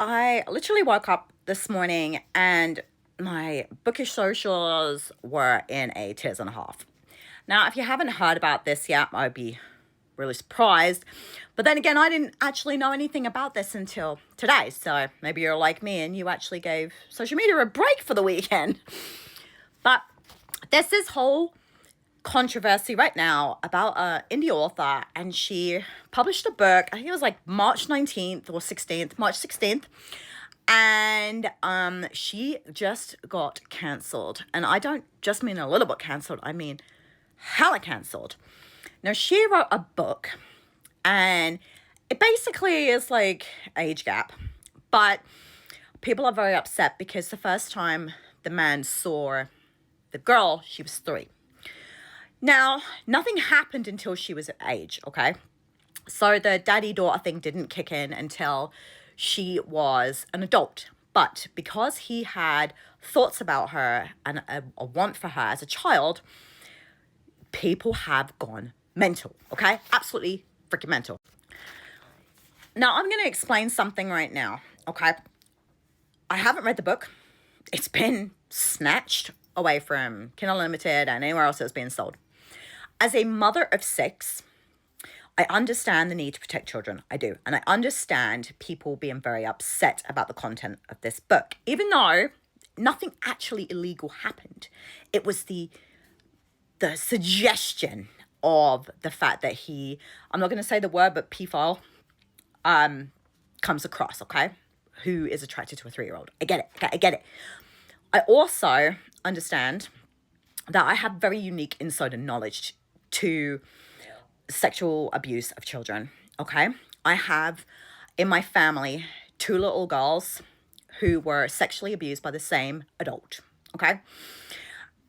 I literally woke up this morning and my bookish socials were in a tears and a half. Now, if you haven't heard about this yet, I'd be really surprised. But then again, I didn't actually know anything about this until today. So maybe you're like me and you actually gave social media a break for the weekend. But there's this whole controversy right now about an indie author, and she published a book. I think it was like March 19th or 16th, March 16th. And she just got cancelled. And I don't just mean a little bit cancelled, I mean hella cancelled. Now, she wrote a book, and it basically is like age gap. But people are very upset because the first time the man saw the girl, she was 3. Now, nothing happened until she was of age, okay? So the daddy-daughter thing didn't kick in until she was an adult. But because he had thoughts about her and a want for her as a child, people have gone mental, okay? Absolutely freaking mental. Now, I'm going to explain something right now, okay? I haven't read the book. It's been snatched away from Kindle Unlimited and anywhere else that's being sold. As a mother of 6, I understand the need to protect children. I do. And I understand people being very upset about the content of this book, even though nothing actually illegal happened. It was the suggestion of the fact that he, I'm not going to say the word, but pedophile, comes across, okay? Who is attracted to a 3-year-old. I get it. Okay, I get it. I also understand that I have very unique insider knowledge to sexual abuse of children, okay? I have in my family 2 little girls who were sexually abused by the same adult, okay?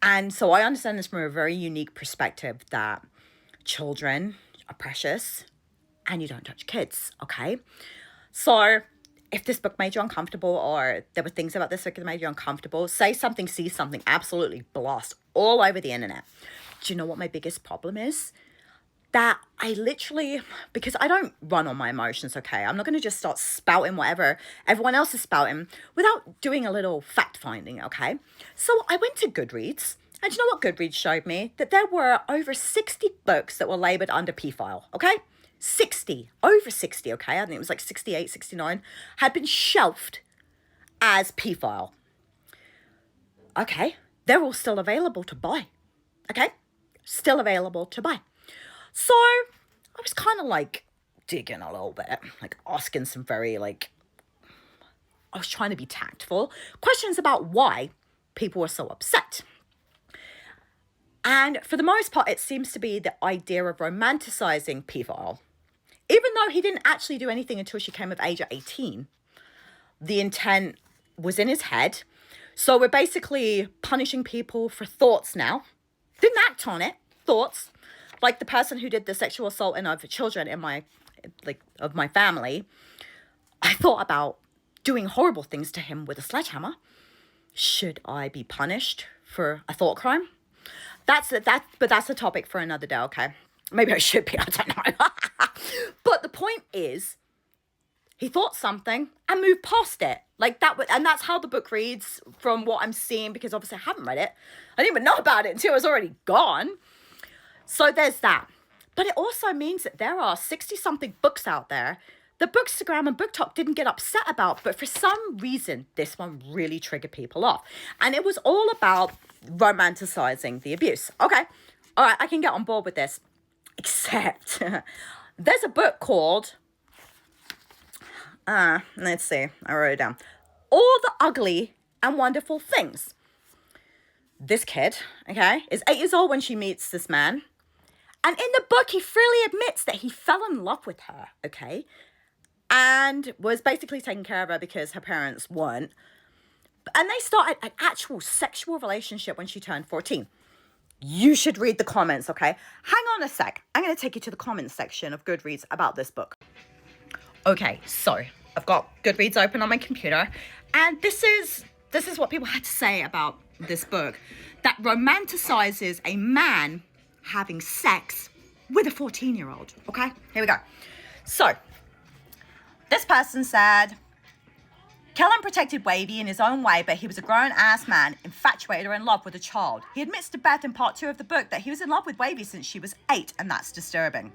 And so I understand this from a very unique perspective that children are precious and you don't touch kids, okay? So if this book made you uncomfortable or there were things about this book that made you uncomfortable, say something, see something, absolutely blast all over the internet. Do you know what my biggest problem is? That I literally, because I don't run on my emotions, okay? I'm not going to just start spouting whatever everyone else is spouting without doing a little fact finding, okay? So I went to Goodreads, and you know what Goodreads showed me? That there were over 60 books that were labeled under pedophile, okay? 60, over 60, okay? I think it was like 68, 69, had been shelved as pedophile. Okay, they're all still available to buy, okay? Still available to buy. So I was kind of like digging a little bit, like asking some very I was trying to be tactful, questions about why people were so upset. And for the most part, it seems to be the idea of romanticizing pedophile. Even though he didn't actually do anything until she came of age at 18, the intent was in his head. So we're basically punishing people for thoughts now. Didn't act on it, thoughts. Like the person who did the sexual assault in of children in my, of my family, I thought about doing horrible things to him with a sledgehammer. Should I be punished for a thought crime? But that's a topic for another day, okay? Maybe I should be, I don't know. But the point is, he thought something and moved past it. And that's how the book reads from what I'm seeing, because obviously I haven't read it. I didn't even know about it until it was already gone. So there's that. But it also means that there are 60-something books out there that Bookstagram and BookTok didn't get upset about, but for some reason, this one really triggered people off. And it was all about romanticizing the abuse. Okay, all right, I can get on board with this. Except there's a book called, let's see, I wrote it down. All the Ugly and Wonderful Things. This kid, okay, is 8 years old when she meets this man. And in the book, he freely admits that he fell in love with her, okay? And was basically taking care of her because her parents weren't. And they started an actual sexual relationship when she turned 14. You should read the comments, okay? Hang on a sec. I'm going to take you to the comments section of Goodreads about this book. Okay, so I've got Goodreads open on my computer. And this is what people had to say about this book. That romanticizes a man having sex with a 14-year-old. Okay, here we go. So, this person said, Kellen protected Wavy in his own way, but he was a grown-ass man, infatuated or in love with a child. He admits to Beth in part 2 of the book that he was in love with Wavy since she was 8, and that's disturbing.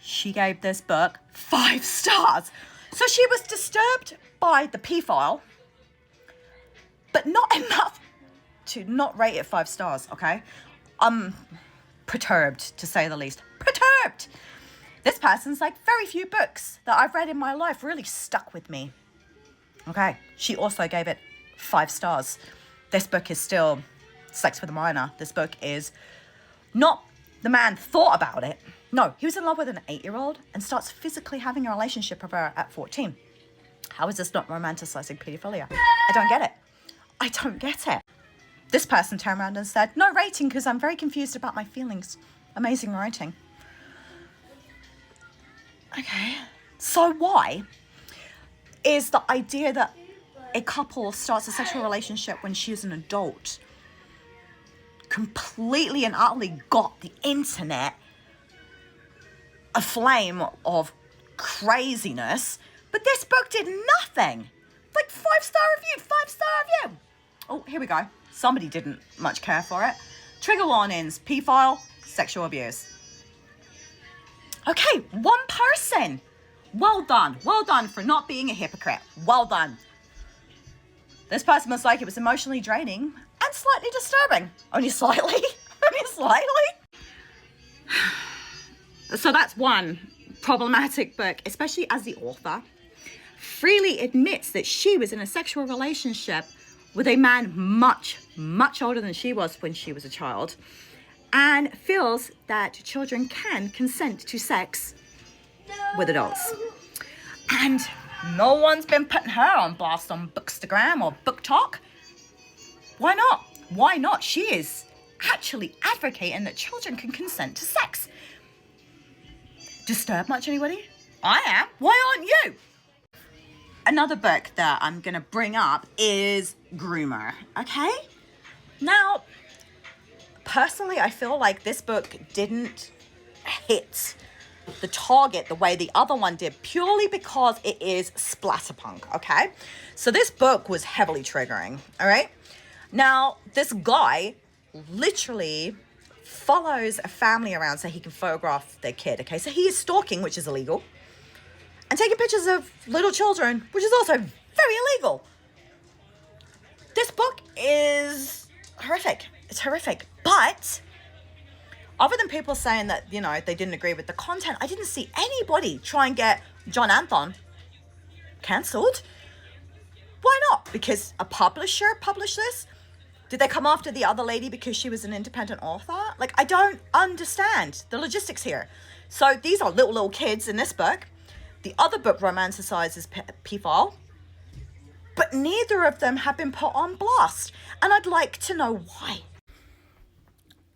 She gave this book 5 stars. So she was disturbed by the P-file, but not enough to not rate it 5 stars, okay? Perturbed, to say the least. Perturbed! This person's like, very few books that I've read in my life really stuck with me. Okay, she also gave it 5 stars. This book is still Sex with a Minor. This book is not the man thought about it. No, he was in love with an 8-year-old and starts physically having a relationship with her at 14. How is this not romanticizing pedophilia? I don't get it. I don't get it. This person turned around and said, no rating because I'm very confused about my feelings. Amazing writing. Okay, so why is the idea that a couple starts a sexual relationship when she is an adult completely and utterly got the internet aflame of craziness, but this book did nothing? Like 5-star review, 5-star review. Oh, here we go. Somebody didn't much care for it. Trigger warnings, P-file, sexual abuse. Okay, one person. Well done. Well done for not being a hypocrite. Well done. This person was like, it was emotionally draining and slightly disturbing. Only slightly. Only slightly. So that's one problematic book, especially as the author freely admits that she was in a sexual relationship with a man much, much older than she was when she was a child, and feels that children can consent to sex with adults. And no one's been putting her on blast on Bookstagram or BookTok. Why not? Why not? She is actually advocating that children can consent to sex. Disturb much, anybody? I am. Why aren't you? Another book that I'm going to bring up is Groomer, okay? Now, personally, I feel like this book didn't hit the target the way the other one did, purely because it is splatterpunk, okay? So this book was heavily triggering, all right? Now, this guy literally follows a family around so he can photograph their kid, okay? So he is stalking, which is illegal, and taking pictures of little children, which is also very illegal. This book is horrific. It's horrific. But other than people saying that, you know, they didn't agree with the content, I didn't see anybody try and get John Anthon cancelled. Why not? Because a publisher published this? Did they come after the other lady because she was an independent author? Like, I don't understand the logistics here. So these are little kids in this book. The other book romanticizes P-file, but neither of them have been put on blast. And I'd like to know why.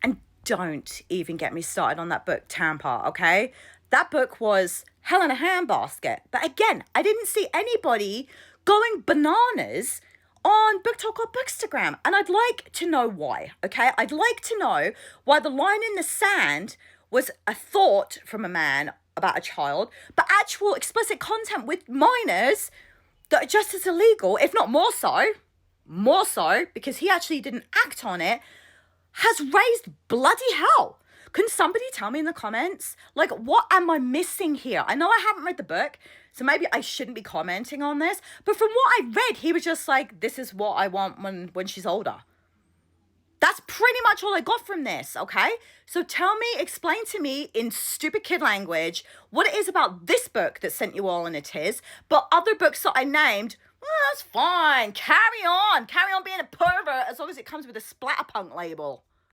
And don't even get me started on that book, Tampa, okay? That book was hell in a handbasket. But again, I didn't see anybody going bananas on BookTok or Bookstagram. And I'd like to know why, okay? I'd like to know why the line in the sand was a thought from a man about a child, but actual explicit content with minors that are just as illegal, if not more so, because he actually didn't act on it, has raised bloody hell. Can somebody tell me in the comments, like, what am I missing here? I know I haven't read the book, so maybe I shouldn't be commenting on this, but from what I read, he was just like, this is what I want when she's older. That's pretty much all I got from this, okay? So tell me, explain to me in stupid kid language what it is about this book that sent you all in a tiz, but other books that I named, well, that's fine. Carry on being a pervert as long as it comes with a splatterpunk label.